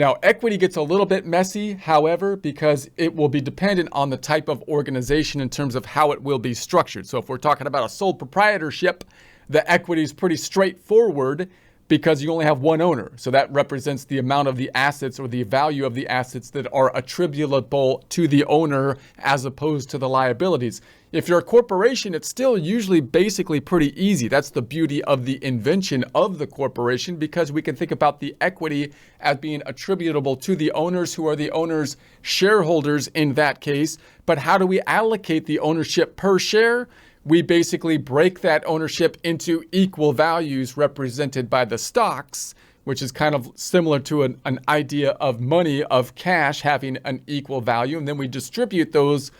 Now, equity gets a little bit messy, however, because it will be dependent on the type of organization in terms of how it will be structured. So if we're talking about a sole proprietorship, the equity is pretty straightforward because you only have one owner. So that represents the amount of the assets or the value of the assets that are attributable to the owner as opposed to the liabilities. If you're a corporation, it's still usually basically pretty easy. That's the beauty of the invention of the corporation, because we can think about the equity as being attributable to the owners, who are the owners' shareholders in that case. But how do we allocate the ownership per share? We basically break that ownership into equal values represented by the stocks, which is kind of similar to an idea of money, of cash having an equal value. And then we distribute those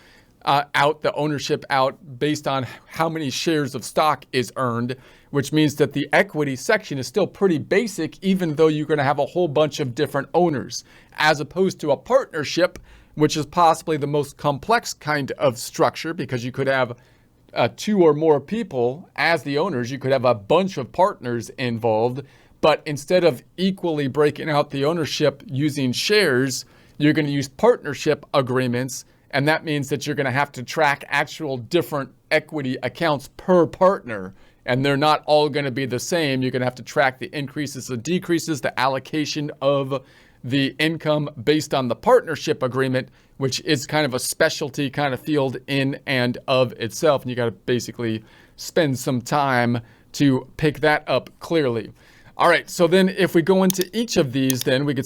the ownership out based on how many shares of stock is earned, which means that the equity section is still pretty basic, even though you're going to have a whole bunch of different owners, as opposed to a partnership, which is possibly the most complex kind of structure, because you could have two or more people as the owners. You could have a bunch of partners involved, but instead of equally breaking out the ownership using shares, you're going to use partnership agreements. And that means that you're going to have to track actual different equity accounts per partner. And they're not all going to be the same. You're going to have to track the increases and decreases, the allocation of the income based on the partnership agreement, which is kind of a specialty kind of field in and of itself. And you got to basically spend some time to pick that up clearly. All right, so then if we go into each of these, then we could